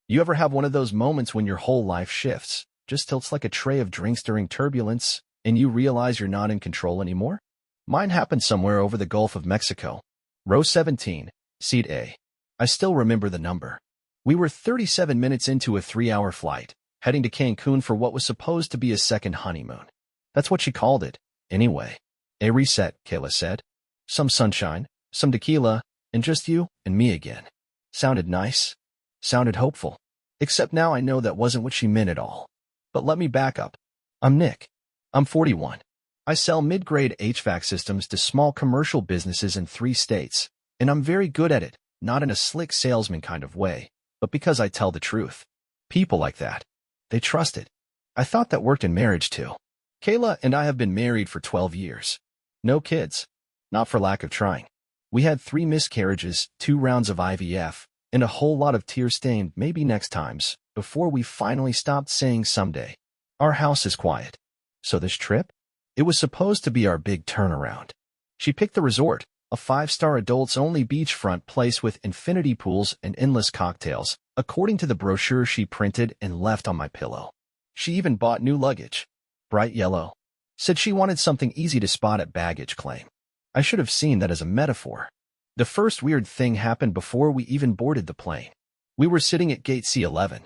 You ever have one of those moments when your whole life shifts, just tilts like a tray of drinks during turbulence, and you realize you're not in control anymore? Mine happened somewhere over the Gulf of Mexico. Row 17, Seat A. I still remember the number. We were 37 minutes into a 3-hour flight, heading to Cancun for what was supposed to be a second honeymoon. That's what she called it, anyway. A reset, Kayla said. Some sunshine, some tequila, and just you and me again. Sounded nice. Sounded hopeful. Except now I know that wasn't what she meant at all. But let me back up. I'm Nick. I'm 41. I sell mid-grade HVAC systems to small commercial businesses in 3 states, and I'm very good at it, not in a slick salesman kind of way, but because I tell the truth. People like that. They trust it. I thought that worked in marriage too. Kayla and I have been married for 12 years. No kids. Not for lack of trying. We had 3 miscarriages, 2 rounds of IVF, and a whole lot of tear-stained maybe next times, before we finally stopped saying someday. Our house is quiet. So this trip? It was supposed to be our big turnaround. She picked the resort, a 5-star adults-only beachfront place with infinity pools and endless cocktails, according to the brochure she printed and left on my pillow. She even bought new luggage. Bright yellow. Said she wanted something easy to spot at baggage claim. I should have seen that as a metaphor. The first weird thing happened before we even boarded the plane. We were sitting at gate C11.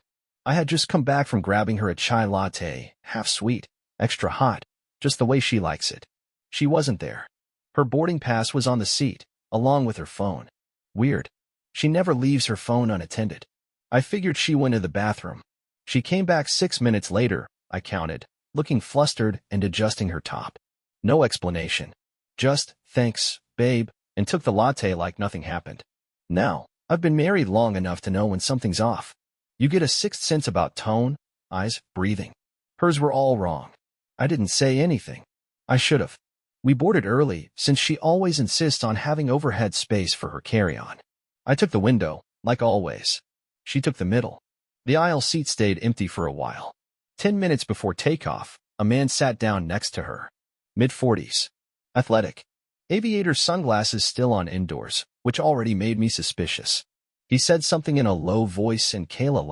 I had just come back from grabbing her a chai latte, half sweet, extra hot, just the way she likes it. She wasn't there. Her boarding pass was on the seat, along with her phone. Weird. She never leaves her phone unattended. I figured she went to the bathroom. She came back 6 minutes later, I counted, looking flustered and adjusting her top. No explanation. Just, thanks, babe, and took the latte like nothing happened. Now, I've been married long enough to know when something's off. You get a sixth sense about tone, eyes, breathing. Hers were all wrong. I didn't say anything. I should have. We boarded early, since she always insists on having overhead space for her carry-on. I took the window, like always. She took the middle. The aisle seat stayed empty for a while. 10 minutes before takeoff, a man sat down next to her. Mid-40s. Athletic. Aviator sunglasses still on indoors, which already made me suspicious. He said something in a low voice and Kayla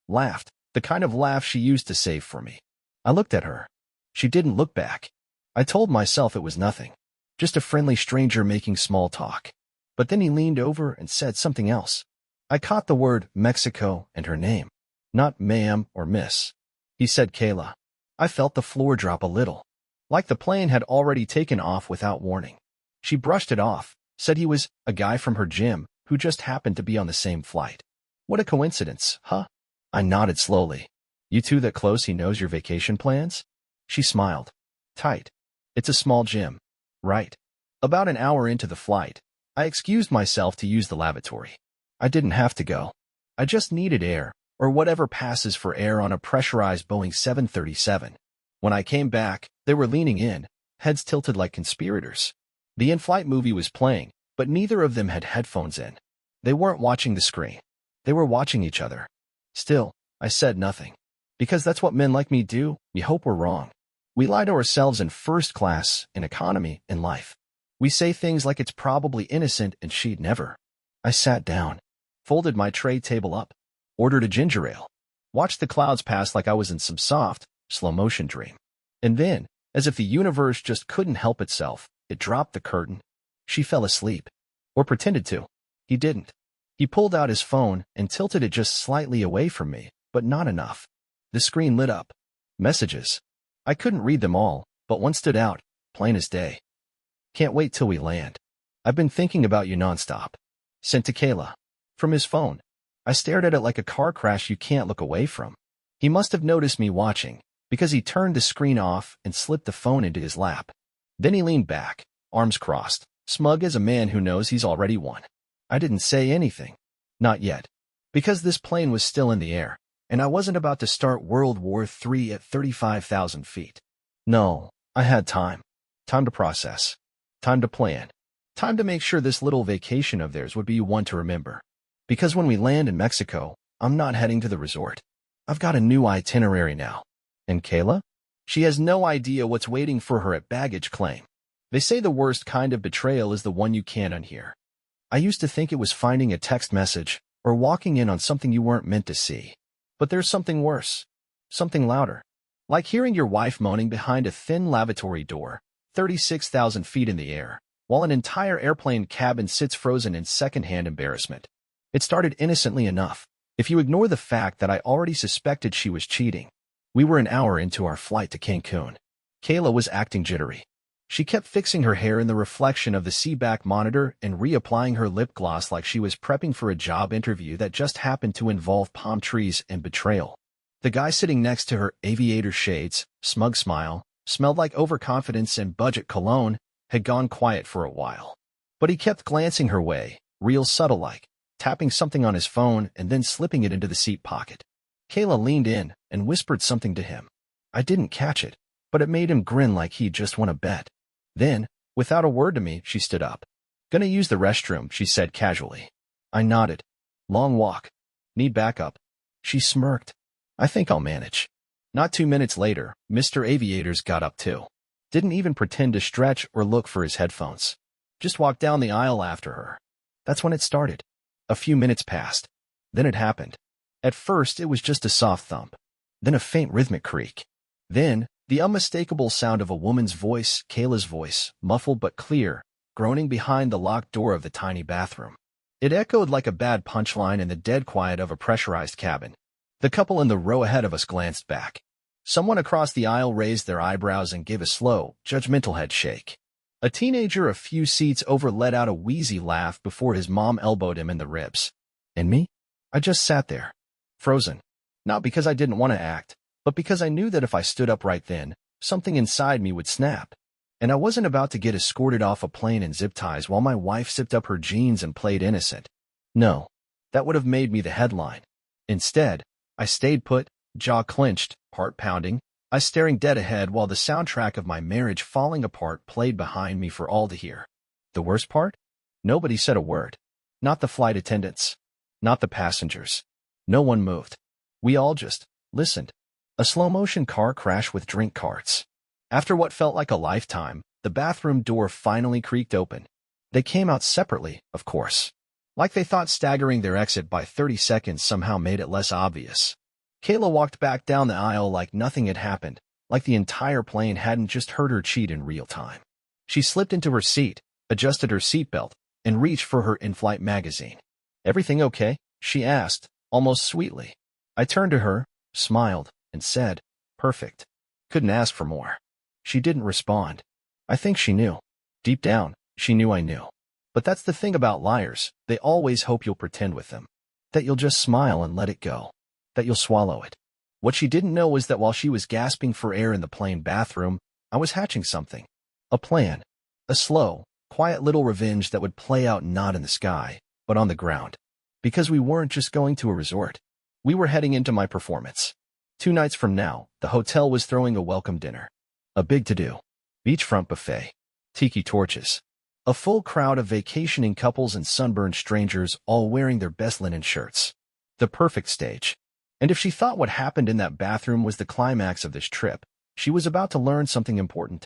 laughed, the kind of laugh she used to save for me. I looked at her. She didn't look back. I told myself it was nothing. Just a friendly stranger making small talk. But then he leaned over and said something else. I caught the word Mexico and her name. Not ma'am or miss. He said Kayla. I felt the floor drop a little. Like the plane had already taken off without warning. She brushed it off, said he was a guy from her gym who just happened to be on the same flight. What a coincidence, huh? I nodded slowly. You two that close he knows your vacation plans? She smiled. Tight. It's a small gym. Right. About an hour into the flight, I excused myself to use the lavatory. I didn't have to go. I just needed air, or whatever passes for air on a pressurized Boeing 737. When I came back, they were leaning in, heads tilted like conspirators. The in-flight movie was playing, but neither of them had headphones in. They weren't watching the screen. They were watching each other. Still, I said nothing. Because that's what men like me do. We hope we're wrong. We lie to ourselves in first class, in economy, in life. We say things like it's probably innocent and she'd never. I sat down, folded my tray table up, ordered a ginger ale, watched the clouds pass like I was in some soft, slow-motion dream. And then, as if the universe just couldn't help itself, it dropped the curtain. She fell asleep. Or pretended to. He didn't. He pulled out his phone and tilted it just slightly away from me, but not enough. The screen lit up. Messages. I couldn't read them all, but one stood out, plain as day. Can't wait till we land. I've been thinking about you nonstop. Sent to Kayla. From his phone. I stared at it like a car crash you can't look away from. He must have noticed me watching, because he turned the screen off and slipped the phone into his lap. Then he leaned back, arms crossed, smug as a man who knows he's already won. I didn't say anything. Not yet. Because this plane was still in the air, and I wasn't about to start World War III at 35,000 feet. No, I had time. Time to process. Time to plan. Time to make sure this little vacation of theirs would be one to remember. Because when we land in Mexico, I'm not heading to the resort. I've got a new itinerary now. And Kayla? She has no idea what's waiting for her at baggage claim. They say the worst kind of betrayal is the one you can't unhear. I used to think it was finding a text message, or walking in on something you weren't meant to see. But there's something worse. Something louder. Like hearing your wife moaning behind a thin lavatory door, 36,000 feet in the air, while an entire airplane cabin sits frozen in secondhand embarrassment. It started innocently enough. If you ignore the fact that I already suspected she was cheating. We were an hour into our flight to Cancun. Kayla was acting jittery. She kept fixing her hair in the reflection of the seatback monitor and reapplying her lip gloss like she was prepping for a job interview that just happened to involve palm trees and betrayal. The guy sitting next to her, aviator shades, smug smile, smelled like overconfidence and budget cologne, had gone quiet for a while. But he kept glancing her way, real subtle-like, tapping something on his phone and then slipping it into the seat pocket. Kayla leaned in and whispered something to him. I didn't catch it, but it made him grin like he'd just won a bet. Then, without a word to me, she stood up. Gonna use the restroom, she said casually. I nodded. Long walk. Need backup. She smirked. I think I'll manage. Not 2 minutes later, Mr. Aviators got up too. Didn't even pretend to stretch or look for his headphones. Just walked down the aisle after her. That's when it started. A few minutes passed. Then it happened. At first, it was just a soft thump. Then a faint rhythmic creak. Then, the unmistakable sound of a woman's voice, Kayla's voice, muffled but clear, groaning behind the locked door of the tiny bathroom. It echoed like a bad punchline in the dead quiet of a pressurized cabin. The couple in the row ahead of us glanced back. Someone across the aisle raised their eyebrows and gave a slow, judgmental head shake. A teenager a few seats over let out a wheezy laugh before his mom elbowed him in the ribs. And me? I just sat there, frozen. Not because I didn't want to act, but because I knew that if I stood up right then, something inside me would snap. And I wasn't about to get escorted off a plane in zip ties while my wife zipped up her jeans and played innocent. No, that would have made me the headline. Instead, I stayed put, jaw clenched, heart pounding, eyes staring dead ahead while the soundtrack of my marriage falling apart played behind me for all to hear. The worst part? Nobody said a word. Not the flight attendants. Not the passengers. No one moved. We all just listened. A slow-motion car crash with drink carts. After what felt like a lifetime, the bathroom door finally creaked open. They came out separately, of course. Like they thought staggering their exit by 30 seconds somehow made it less obvious. Kayla walked back down the aisle like nothing had happened, like the entire plane hadn't just heard her cheat in real time. She slipped into her seat, adjusted her seatbelt, and reached for her in-flight magazine. Everything okay? She asked, almost sweetly. I turned to her, smiled, and said, perfect. Couldn't ask for more. She didn't respond. I think she knew. Deep down, she knew I knew. But that's the thing about liars, they always hope you'll pretend with them. That you'll just smile and let it go. That you'll swallow it. What she didn't know was that while she was gasping for air in the plane bathroom, I was hatching something. A plan. A slow, quiet little revenge that would play out not in the sky, but on the ground. Because we weren't just going to a resort. We were heading into my performance. 2 nights from now, the hotel was throwing a welcome dinner. A big to-do. Beachfront buffet. Tiki torches. A full crowd of vacationing couples and sunburned strangers all wearing their best linen shirts. The perfect stage. And if she thought what happened in that bathroom was the climax of this trip, she was about to learn something important.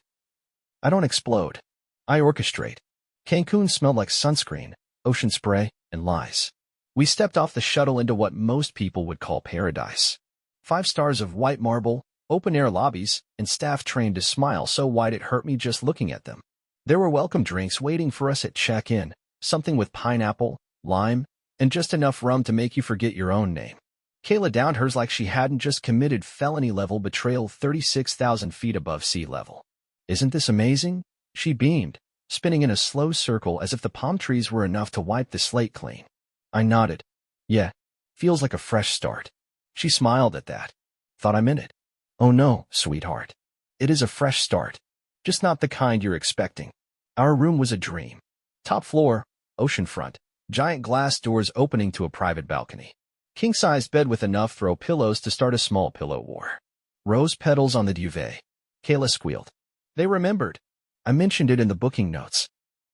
I don't explode. I orchestrate. Cancun smelled like sunscreen, ocean spray, and lies. We stepped off the shuttle into what most people would call paradise. 5 stars of white marble, open-air lobbies, and staff trained to smile so wide it hurt me just looking at them. There were welcome drinks waiting for us at check-in, something with pineapple, lime, and just enough rum to make you forget your own name. Kayla downed hers like she hadn't just committed felony-level betrayal 36,000 feet above sea level. Isn't this amazing? She beamed, spinning in a slow circle as if the palm trees were enough to wipe the slate clean. I nodded. Yeah, feels like a fresh start. She smiled at that. Thought I meant it. Oh no, sweetheart. It is a fresh start. Just not the kind you're expecting. Our room was a dream. Top floor, oceanfront, giant glass doors opening to a private balcony. King-sized bed with enough throw pillows to start a small pillow war. Rose petals on the duvet. Kayla squealed. They remembered. I mentioned it in the booking notes.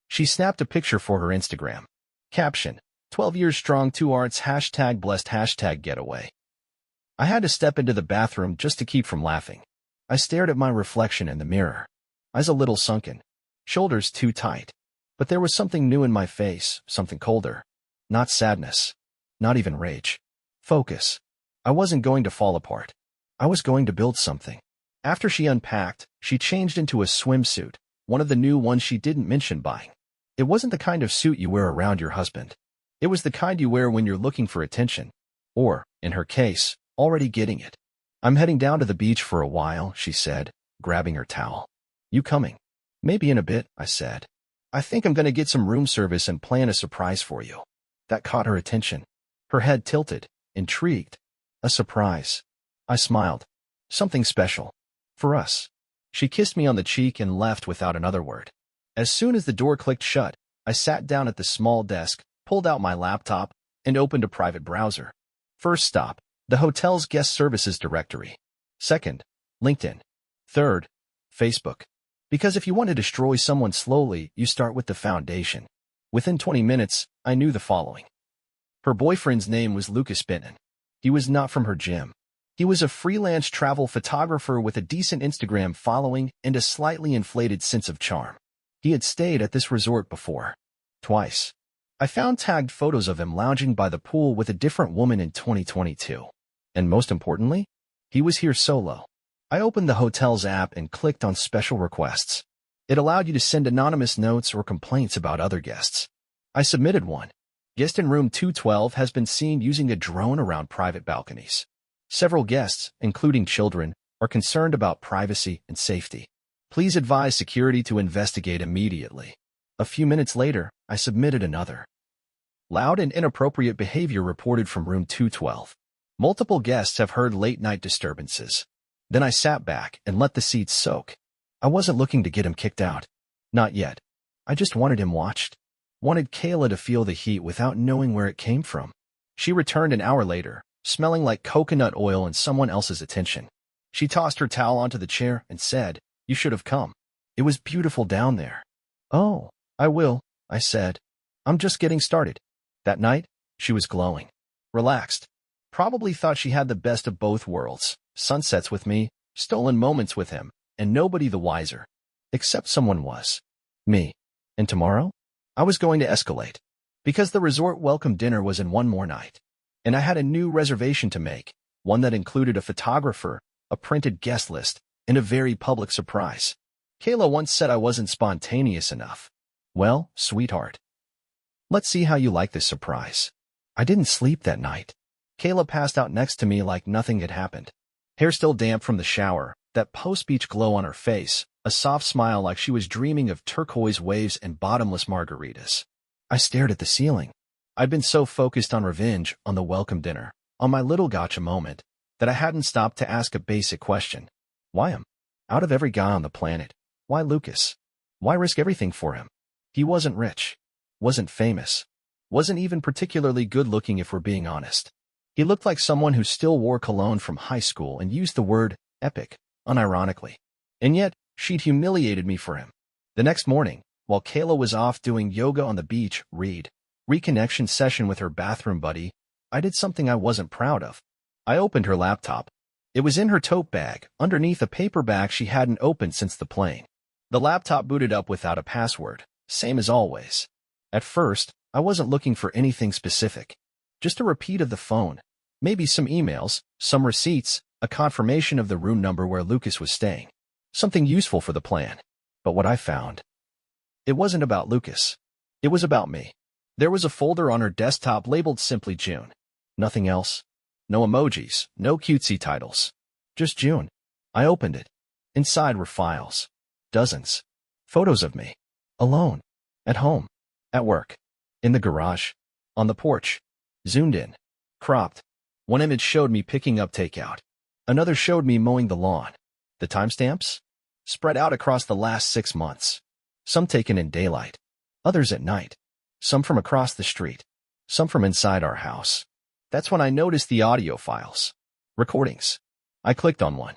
She snapped a picture for her Instagram. Caption, 12 years strong 2 arts #blessed #getaway. I had to step into the bathroom just to keep from laughing. I stared at my reflection in the mirror. Eyes a little sunken. Shoulders too tight. But there was something new in my face, something colder. Not sadness. Not even rage. Focus. I wasn't going to fall apart. I was going to build something. After she unpacked, she changed into a swimsuit, one of the new ones she didn't mention buying. It wasn't the kind of suit you wear around your husband. It was the kind you wear when you're looking for attention. Or, in her case, already getting it. I'm heading down to the beach for a while, she said, grabbing her towel. You coming? Maybe in a bit, I said. I think I'm going to get some room service and plan a surprise for you. That caught her attention. Her head tilted, intrigued. A surprise. I smiled. Something special. For us. She kissed me on the cheek and left without another word. As soon as the door clicked shut, I sat down at the small desk, pulled out my laptop, and opened a private browser. First stop, the hotel's guest services directory. Second, LinkedIn. Third, Facebook. Because if you want to destroy someone slowly, you start with the foundation. Within 20 minutes, I knew the following. Her boyfriend's name was Lucas Benton. He was not from her gym. He was a freelance travel photographer with a decent Instagram following and a slightly inflated sense of charm. He had stayed at this resort before. Twice. I found tagged photos of him lounging by the pool with a different woman in 2022. And most importantly, he was here solo. I opened the hotel's app and clicked on special requests. It allowed you to send anonymous notes or complaints about other guests. I submitted one. Guest in room 212 has been seen using a drone around private balconies. Several guests, including children, are concerned about privacy and safety. Please advise security to investigate immediately. A few minutes later, I submitted another. Loud and inappropriate behavior reported from room 212. Multiple guests have heard late-night disturbances. Then I sat back and let the seats soak. I wasn't looking to get him kicked out. Not yet. I just wanted him watched. Wanted Kayla to feel the heat without knowing where it came from. She returned an hour later, smelling like coconut oil and someone else's attention. She tossed her towel onto the chair and said, "You should have come. It was beautiful down there." "Oh, I will," I said. "I'm just getting started." That night, she was glowing. Relaxed. Probably thought she had the best of both worlds. Sunsets with me, stolen moments with him, and nobody the wiser. Except someone was. Me. And tomorrow? I was going to escalate. Because the resort welcome dinner was in one more night. And I had a new reservation to make, one that included a photographer, a printed guest list, and a very public surprise. Kayla once said I wasn't spontaneous enough. Well, sweetheart. Let's see how you like this surprise. I didn't sleep that night. Kayla passed out next to me like nothing had happened. Hair still damp from the shower, that post-beach glow on her face, a soft smile like she was dreaming of turquoise waves and bottomless margaritas. I stared at the ceiling. I'd been so focused on revenge, on the welcome dinner, on my little gotcha moment, that I hadn't stopped to ask a basic question. Why him? Out of every guy on the planet, why Lucas? Why risk everything for him? He wasn't rich. Wasn't famous. Wasn't even particularly good-looking if we're being honest. He looked like someone who still wore cologne from high school and used the word epic, unironically. And yet, she'd humiliated me for him. The next morning, while Kayla was off doing yoga on the beach, reconnection session with her bathroom buddy, I did something I wasn't proud of. I opened her laptop. It was in her tote bag, underneath a paperback she hadn't opened since the plane. The laptop booted up without a password, same as always. At first, I wasn't looking for anything specific. Just a repeat of the phone, maybe some emails, some receipts, a confirmation of the room number where Lucas was staying. Something useful for the plan. But what I found, it wasn't about Lucas. It was about me. There was a folder on her desktop labeled simply June. Nothing else. No emojis, no cutesy titles. Just June. I opened it. Inside were files. Dozens. Photos of me. Alone. At home. At work. In the garage. On the porch. Zoomed in. Cropped. One image showed me picking up takeout. Another showed me mowing the lawn. The timestamps? Spread out across the last 6 months. Some taken in daylight. Others at night. Some from across the street. Some from inside our house. That's when I noticed the audio files. Recordings. I clicked on one.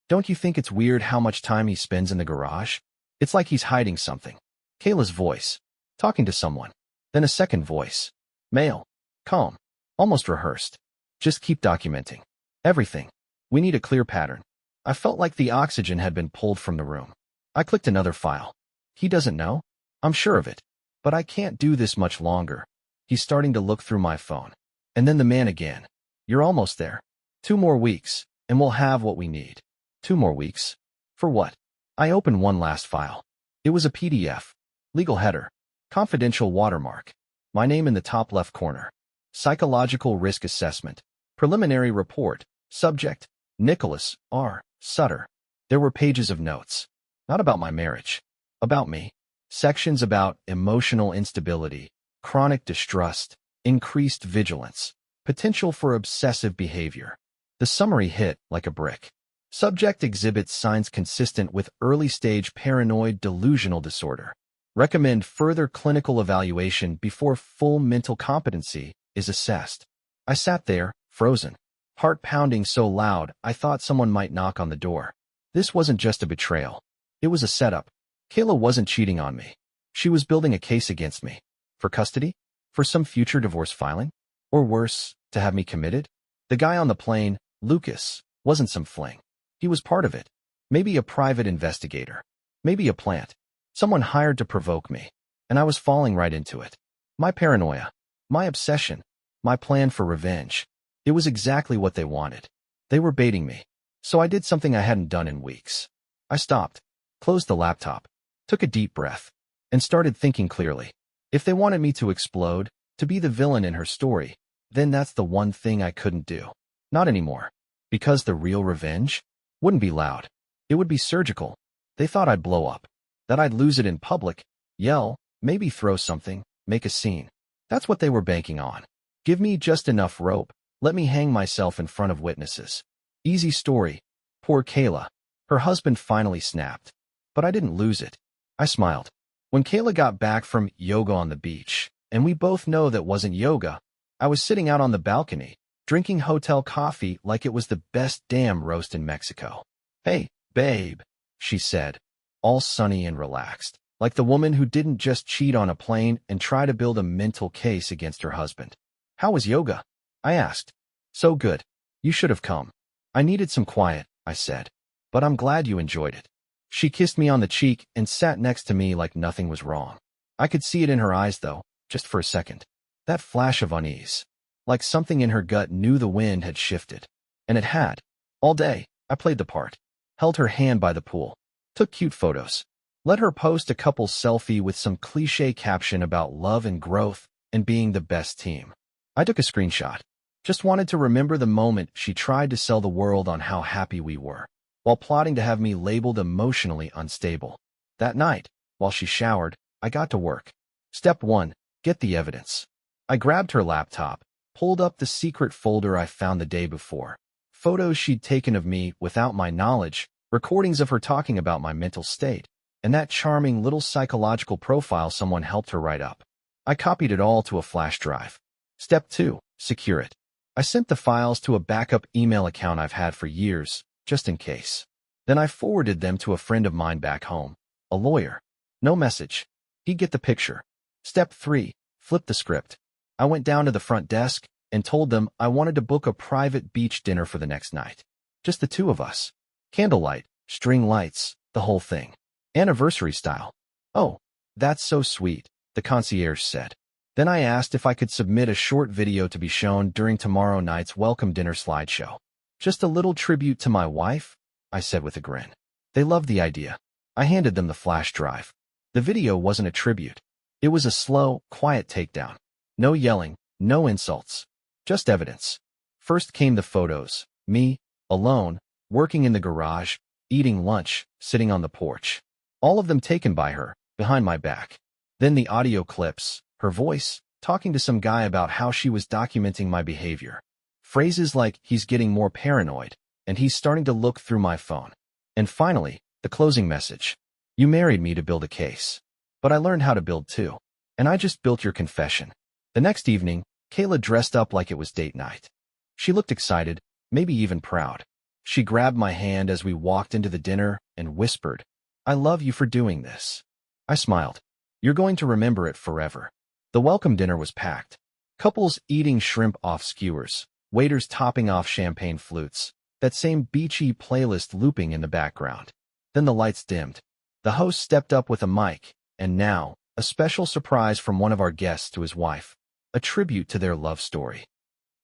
Don't you think it's weird how much time he spends in the garage? It's like he's hiding something. Kayla's voice. Talking to someone. Then a second voice. Male. Calm. Almost rehearsed. Just keep documenting. Everything. We need a clear pattern. I felt like the oxygen had been pulled from the room. I clicked another file. He doesn't know? I'm sure of it. But I can't do this much longer. He's starting to look through my phone. And then the man again. You're almost there. 2 more weeks, and we'll have what we need. 2 more weeks? For what? I opened one last file. It was a PDF. Legal header. Confidential watermark. My name in the top left corner. Psychological risk assessment. Preliminary report. Subject: Nicholas R. Sutter. There were pages of notes. Not about my marriage. About me. Sections about emotional instability, chronic distrust, increased vigilance, potential for obsessive behavior. The summary hit like a brick. Subject exhibits signs consistent with early-stage paranoid delusional disorder. Recommend further clinical evaluation before full mental competency is assessed. I sat there, frozen, heart pounding so loud I thought someone might knock on the door. This wasn't just a betrayal. It was a setup. Kayla wasn't cheating on me. She was building a case against me. For custody? For some future divorce filing? Or worse, to have me committed? The guy on the plane, Lucas, wasn't some fling. He was part of it. Maybe a private investigator. Maybe a plant. Someone hired to provoke me. And I was falling right into it. My paranoia. My obsession. My plan for revenge. It was exactly what they wanted. They were baiting me. So I did something I hadn't done in weeks. I stopped, closed the laptop, took a deep breath, and started thinking clearly. If they wanted me to explode, to be the villain in her story, then that's the one thing I couldn't do. Not anymore. Because the real revenge wouldn't be loud. It would be surgical. They thought I'd blow up, that I'd lose it in public, yell, maybe throw something, make a scene. That's what they were banking on. Give me just enough rope, let me hang myself in front of witnesses. Easy story. Poor Kayla. Her husband finally snapped. But I didn't lose it. I smiled. When Kayla got back from yoga on the beach, and we both know that wasn't yoga, I was sitting out on the balcony, drinking hotel coffee like it was the best damn roast in Mexico. Hey, babe, she said, all sunny and relaxed, like the woman who didn't just cheat on a plane and try to build a mental case against her husband. How was yoga? I asked. So good. You should have come. I needed some quiet, I said. But I'm glad you enjoyed it. She kissed me on the cheek and sat next to me like nothing was wrong. I could see it in her eyes, though, just for a second. That flash of unease. Like something in her gut knew the wind had shifted. And it had. All day, I played the part. Held her hand by the pool. Took cute photos. Let her post a couple selfie with some cliché caption about love and growth and being the best team. I took a screenshot. Just wanted to remember the moment she tried to sell the world on how happy we were, while plotting to have me labeled emotionally unstable. That night, while she showered, I got to work. Step 1. Get the evidence. I grabbed her laptop, pulled up the secret folder I found the day before. Photos she'd taken of me without my knowledge, recordings of her talking about my mental state, and that charming little psychological profile someone helped her write up. I copied it all to a flash drive. Step 2. Secure it. I sent the files to a backup email account I've had for years, just in case. Then I forwarded them to a friend of mine back home, a lawyer. No message. He'd get the picture. Step 3. Flip the script. I went down to the front desk and told them I wanted to book a private beach dinner for the next night. Just the two of us. Candlelight, string lights, the whole thing. Anniversary style. Oh, that's so sweet, the concierge said. Then I asked if I could submit a short video to be shown during tomorrow night's welcome dinner slideshow. Just a little tribute to my wife, I said with a grin. They loved the idea. I handed them the flash drive. The video wasn't a tribute. It was a slow, quiet takedown. No yelling, no insults. Just evidence. First came the photos. Me, alone, working in the garage, eating lunch, sitting on the porch. All of them taken by her, behind my back. Then the audio clips. Her voice, talking to some guy about how she was documenting my behavior. Phrases like, he's getting more paranoid, and he's starting to look through my phone. And finally, the closing message. You married me to build a case. But I learned how to build too. And I just built your confession. The next evening, Kayla dressed up like it was date night. She looked excited, maybe even proud. She grabbed my hand as we walked into the dinner and whispered, I love you for doing this. I smiled. You're going to remember it forever. The welcome dinner was packed. Couples eating shrimp off skewers, waiters topping off champagne flutes, that same beachy playlist looping in the background. Then the lights dimmed. The host stepped up with a mic, and now, a special surprise from one of our guests to his wife, a tribute to their love story.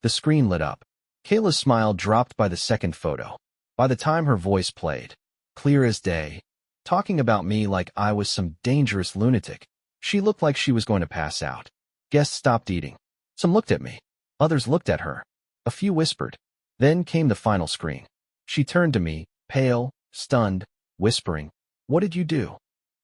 The screen lit up. Kayla's smile dropped by the second photo. By the time her voice played, clear as day, talking about me like I was some dangerous lunatic, she looked like she was going to pass out. Guests stopped eating. Some looked at me. Others looked at her. A few whispered. Then came the final screen. She turned to me, pale, stunned, whispering, "What did you do?"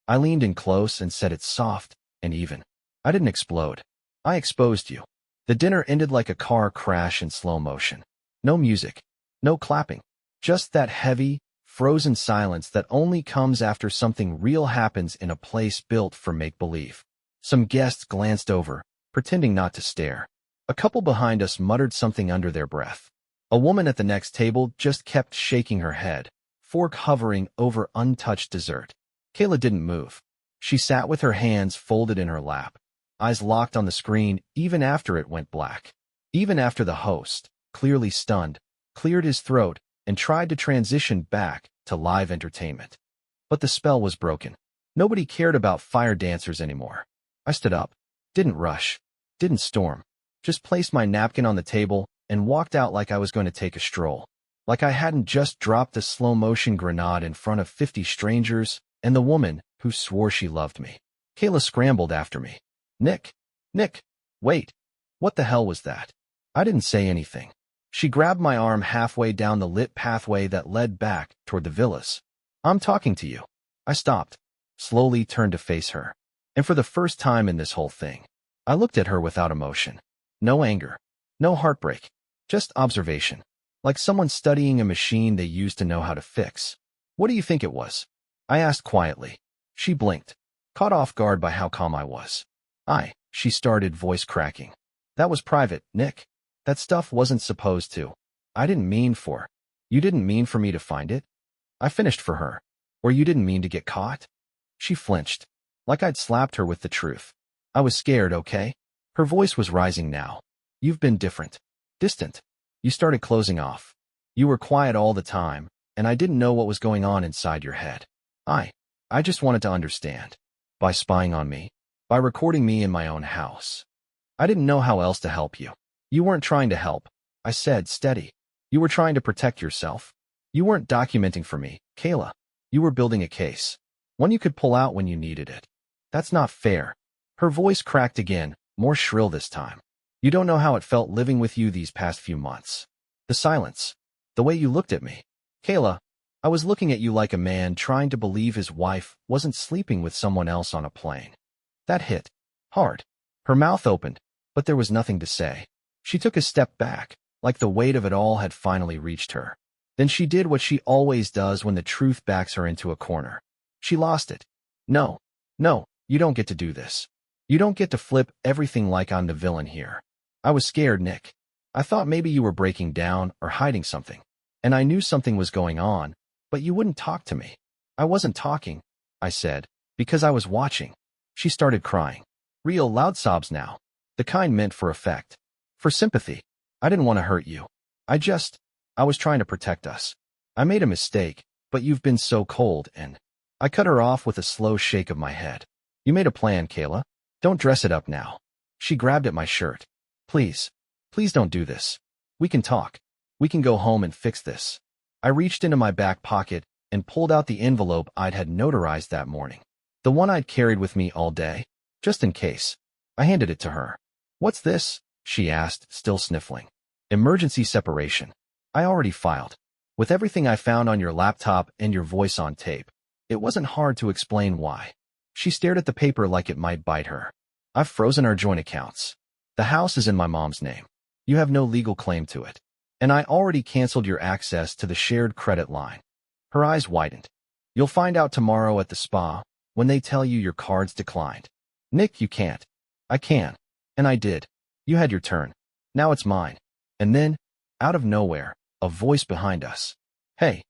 I leaned in close and said it soft and even. "I didn't explode. I exposed you." The dinner ended like a car crash in slow motion. No music. No clapping. Just that heavy, frozen silence that only comes after something real happens in a place built for make-believe. Some guests glanced over, pretending not to stare. A couple behind us muttered something under their breath. A woman at the next table just kept shaking her head, fork hovering over untouched dessert. Kayla didn't move. She sat with her hands folded in her lap, eyes locked on the screen even after it went black. Even after the host, clearly stunned, cleared his throat and tried to transition back to live entertainment. But the spell was broken. Nobody cared about fire dancers anymore. I stood up, didn't rush, didn't storm, just placed my napkin on the table and walked out like I was going to take a stroll. Like I hadn't just dropped a slow-motion grenade in front of 50 strangers and the woman who swore she loved me. Kayla scrambled after me. Nick, wait, what the hell was that?" I didn't say anything. She grabbed my arm halfway down the lit pathway that led back toward the villas. "I'm talking to you." I stopped, slowly turned to face her. And for the first time in this whole thing, I looked at her without emotion. No anger, no heartbreak, just observation. Like someone studying a machine they used to know how to fix. "What do you think it was?" I asked quietly. She blinked, caught off guard by how calm I was. She started, voice cracking. "That was private, Nick. That stuff wasn't supposed to. I didn't mean for. You didn't mean for me to find it?" I finished for her. "Or you didn't mean to get caught?" She flinched, like I'd slapped her with the truth. "I was scared, okay?" Her voice was rising now. "You've been different. Distant. You started closing off. You were quiet all the time, and I didn't know what was going on inside your head. I just wanted to understand. By spying on me. By recording me in my own house. I didn't know how else to help you." "You weren't trying to help," I said, steady. "You were trying to protect yourself. You weren't documenting for me, Kayla. You were building a case. One you could pull out when you needed it." "That's not fair." Her voice cracked again, more shrill this time. "You don't know how it felt living with you these past few months. The silence. The way you looked at me. Kayla, I was looking at you like a man trying to believe his wife wasn't sleeping with someone else on a plane." That hit hard. Her mouth opened, but there was nothing to say. She took a step back, like the weight of it all had finally reached her. Then she did what she always does when the truth backs her into a corner. She lost it. No, you don't get to do this. You don't get to flip everything like I'm the villain here." "I was scared, Nick. I thought maybe you were breaking down or hiding something. And I knew something was going on, but you wouldn't talk to me." "I wasn't talking," I said, "because I was watching." She started crying. Real loud sobs now. The kind meant for effect. For sympathy. "I didn't want to hurt you. I was trying to protect us. I made a mistake, but you've been so cold and..." I cut her off with a slow shake of my head. "You made a plan, Kayla. Don't dress it up now." She grabbed at my shirt. Please don't do this. We can talk. We can go home and fix this." I reached into my back pocket and pulled out the envelope I'd had notarized that morning. The one I'd carried with me all day, just in case. I handed it to her. "What's this?" she asked, still sniffling. "Emergency separation. I already filed. With everything I found on your laptop and your voice on tape, it wasn't hard to explain why." She stared at the paper like it might bite her. "I've frozen our joint accounts. The house is in my mom's name. You have no legal claim to it. And I already canceled your access to the shared credit line." Her eyes widened. "You'll find out tomorrow at the spa when they tell you your card's declined. Nick, you can't." "I can. And I did. You had your turn. Now it's mine." And then, out of nowhere, a voice behind us. "Hey."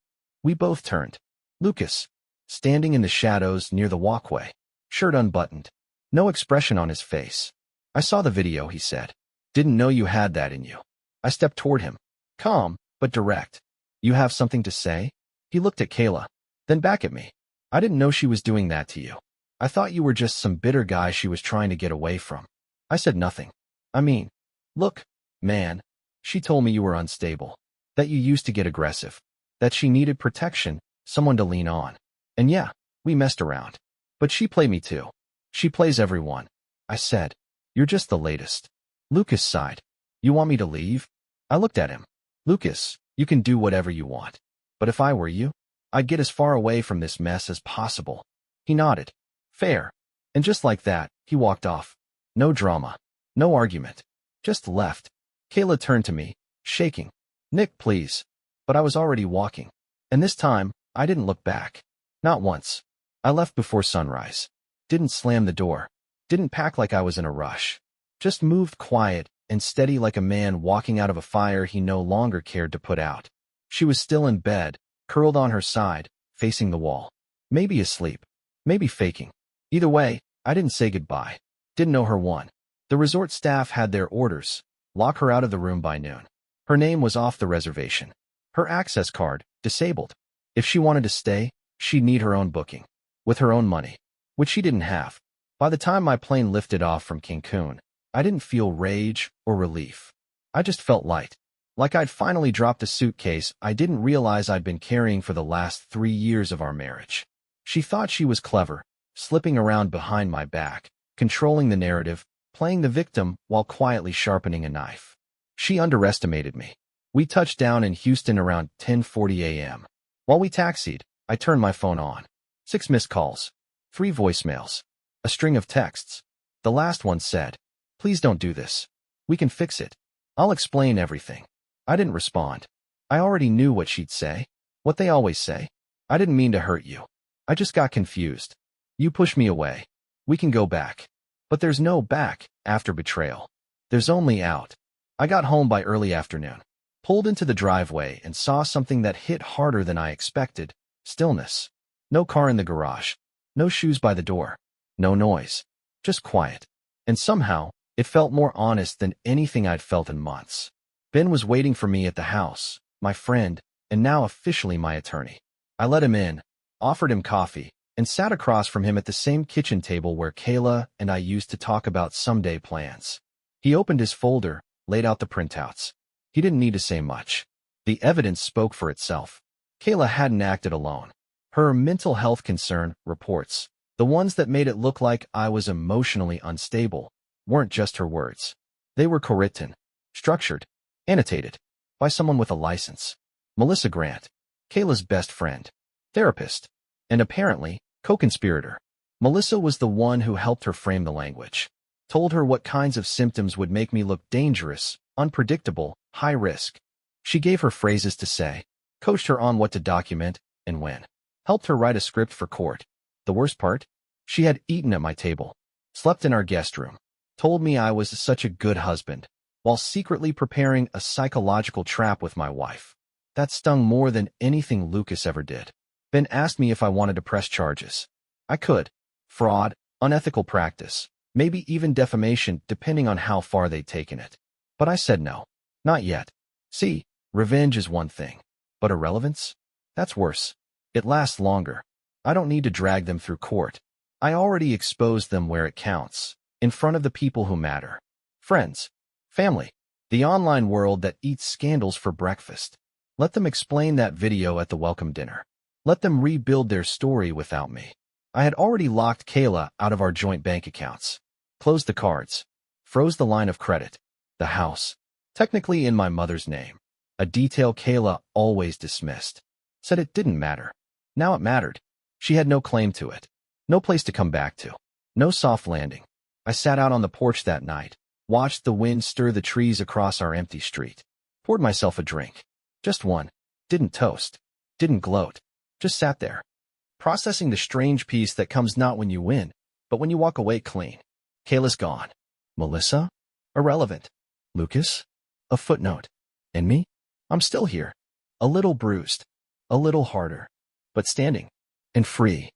We both turned. Lucas, standing in the shadows near the walkway, shirt unbuttoned, no expression on his face. "I saw the video," he said. "Didn't know you had that in you." I stepped toward him, calm but direct. "You have something to say?" He looked at Kayla, then back at me. "I didn't know she was doing that to you. I thought you were just some bitter guy she was trying to get away from." I said nothing. "I mean, look, man, She told me you were unstable, that you used to get aggressive, that she needed protection, someone to lean on. And yeah, we messed around. But she played me too. She plays everyone. I said, you're just the latest. Lucas sighed. You want me to leave? I looked at him. Lucas, you can do whatever you want. But if I were you, I'd get as far away from this mess as possible. He nodded. Fair. And just like that, he walked off. No drama. No argument. Just left. Kayla turned to me, shaking. Nick, please. But I was already walking. And this time, I didn't look back. Not once. I left before sunrise. Didn't slam the door. Didn't pack like I was in a rush. Just moved quiet and steady like a man walking out of a fire he no longer cared to put out. She was still in bed, curled on her side, facing the wall. Maybe asleep. Maybe faking. Either way, I didn't say goodbye. Didn't know her one. The resort staff had their orders. Lock her out of the room by noon. Her name was off the reservation. Her access card, disabled. If she wanted to stay, she'd need her own booking. With her own money. Which she didn't have. By the time my plane lifted off from Cancun, I didn't feel rage or relief. I just felt light. Like I'd finally dropped a suitcase I didn't realize I'd been carrying for the last 3 years of our marriage. She thought she was clever, slipping around behind my back, controlling the narrative, playing the victim while quietly sharpening a knife. She underestimated me. We touched down in Houston around 10:40 a.m. While we taxied, I turned my phone on. 6 missed calls. 3 voicemails. A string of texts. The last one said, please don't do this. We can fix it. I'll explain everything. I didn't respond. I already knew what she'd say. What they always say. I didn't mean to hurt you. I just got confused. You pushed me away. We can go back. But there's no back after betrayal. There's only out. I got home by early afternoon. Pulled into the driveway and saw something that hit harder than I expected. Stillness. No car in the garage. No shoes by the door. No noise. Just quiet. And somehow, it felt more honest than anything I'd felt in months. Ben was waiting for me at the house, my friend, and now officially my attorney. I let him in, offered him coffee, and sat across from him at the same kitchen table where Kayla and I used to talk about someday plans. He opened his folder, laid out the printouts. He didn't need to say much. The evidence spoke for itself. Kayla hadn't acted alone. Her mental health concern reports, the ones that made it look like I was emotionally unstable, weren't just her words. They were co-written, structured, annotated, by someone with a license. Melissa Grant, Kayla's best friend, therapist, and apparently, co-conspirator. Melissa was the one who helped her frame the language. Told her what kinds of symptoms would make me look dangerous, unpredictable, high risk. She gave her phrases to say, coached her on what to document and when. Helped her write a script for court. The worst part? She had eaten at my table, slept in our guest room, told me I was such a good husband, while secretly preparing a psychological trap with my wife. That stung more than anything Lucas ever did. Ben asked me if I wanted to press charges. I could. Fraud, unethical practice, maybe even defamation depending on how far they'd taken it. But I said no. Not yet. See, revenge is one thing. But irrelevance? That's worse. It lasts longer. I don't need to drag them through court. I already exposed them where it counts, in front of the people who matter. Friends. Family. The online world that eats scandals for breakfast. Let them explain that video at the welcome dinner. Let them rebuild their story without me. I had already locked Kayla out of our joint bank accounts. Closed the cards. Froze the line of credit. The house. Technically in my mother's name. A detail Kayla always dismissed. Said it didn't matter. Now it mattered. She had no claim to it. No place to come back to. No soft landing. I sat out on the porch that night. Watched the wind stir the trees across our empty street. Poured myself a drink. Just one. Didn't toast. Didn't gloat. Just sat there. Processing the strange peace that comes not when you win, but when you walk away clean. Kayla's gone. Melissa? Irrelevant. Lucas? A footnote. And me? I'm still here. A little bruised. A little harder. But standing. And free.